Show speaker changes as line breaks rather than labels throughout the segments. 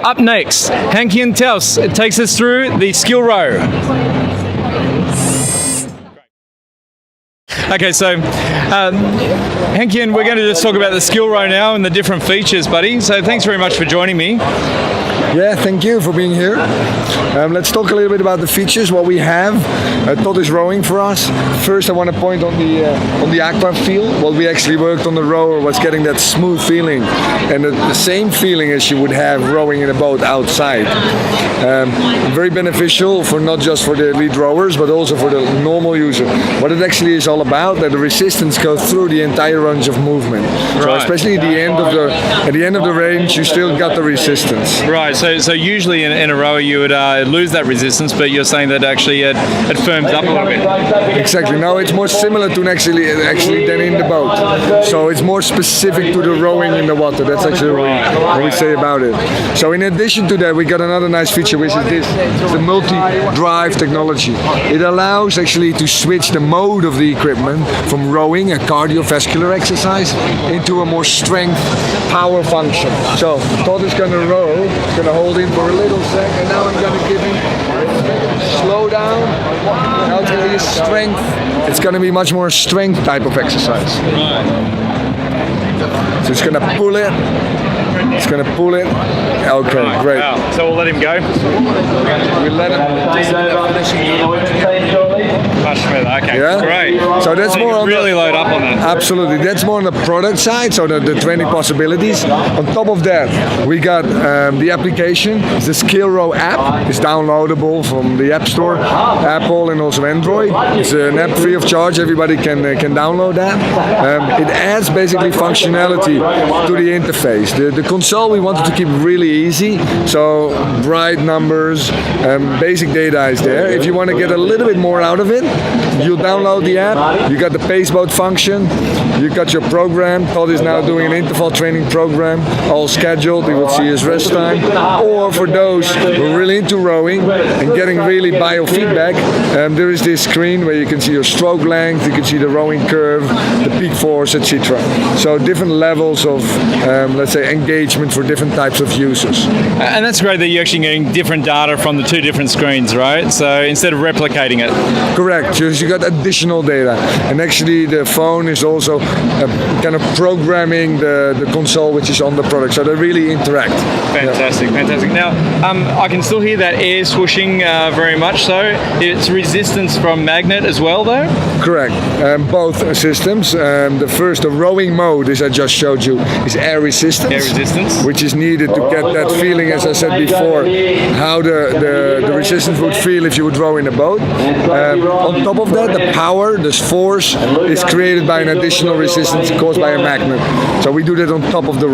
Up next, Henkjan Thoes takes us through the SkillRow. Okay, so Henkjan, we're going to just talk about the SkillRow now and the different features, buddy. So thanks very much for joining me.
Yeah, thank you for being here. Let's talk a little bit about the features, what we have. Todd is rowing for us. First, I want to point on the aqua feel. What we actually worked on the rower was getting that smooth feeling and the same feeling as you would have rowing in a boat outside. Very beneficial for not just for the elite rowers, but also for the normal user. What it actually is all about, that the resistance goes through the entire range of movement. Right. So especially at the end of the range, you still got the resistance.
Right. So usually in a rower you would lose that resistance, but you're saying that actually it firms up a little bit.
Exactly. No, it's more similar to actually than in the boat. So it's more specific to the rowing in the water. That's actually what we say about it. So in addition to that, we got another nice feature, which is this. It's the multi-drive technology. It allows actually to switch the mode of the equipment from rowing, a cardiovascular exercise, into a more strength power function. So Todd is going to row, he's going to hold in for a little sec, and now I'm going to give him slow down. Now it's going to be a strength. It's going to be much more strength type of exercise. So it's going to pull it. It's going to pull it. Okay, great.
Wow. So we'll let him go.
We let him.
Much better. Okay,
yeah?
Great.
So that's more on
really load up on that.
Absolutely. That's more on the product side, so the 20 possibilities. On top of that, we got the application. It's the SkillRow app. It's downloadable from the App Store, Apple and also Android. It's an app free of charge. Everybody can download that. It adds basically functionality to the interface. The console we wanted to keep really easy, so bright numbers, basic data is there. If you want to get a little bit more out of it, you download the app, you got the pace mode function, you got your program. Todd is now doing an interval training program, all scheduled, you will see his rest time. Or for those who are really into rowing and getting really biofeedback, there is this screen where you can see your stroke length, you can see the rowing curve, the peak force, etc. So different levels of, let's say, engagement for different types of users.
And that's great that you're actually getting different data from the two different screens, right? So instead of replicating it.
Correct, you got additional data. And actually the phone is also kind of programming the console which is on the product, so they really interact.
Fantastic, fantastic. Now, I can still hear that air swooshing very much so. It's resistance from magnet as well though?
Correct, both systems. The rowing mode, as I just showed you, is air resistance.
Air resistance.
Which is needed to get that feeling, as I said before, how the resistance would feel if you would row in a boat. On top of that, the power, the force, is created by an additional resistance caused by a magnet. So we do that on top of the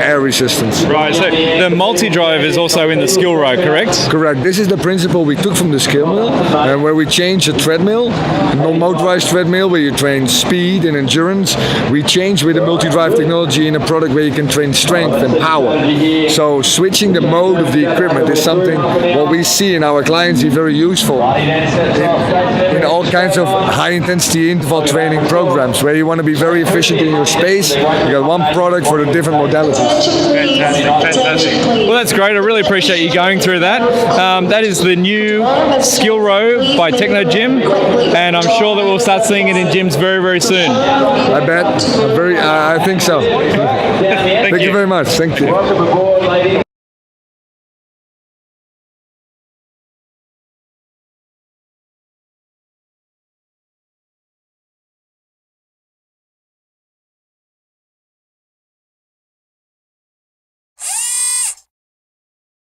air resistance.
Right. So the multi-drive is also in the SkillRow, correct?
Correct. This is the principle we took from the SkillMill, where we changed a treadmill, a non-motorized treadmill where you train speed and endurance. We changed with the multi-drive technology in a product where you can train strength and power. So switching the mode of the equipment is something what we see in our clients is very useful in all kinds of high-intensity interval training programs where you want to be very efficient in your space. You got one product for the different modalities.
Fantastic, fantastic. Well, that's great. I really appreciate you going through that. That is the new SkillRow by Technogym, and I'm sure that we'll start seeing it in gyms very, very soon.
I bet. I think so. Thank you very much. Thank you.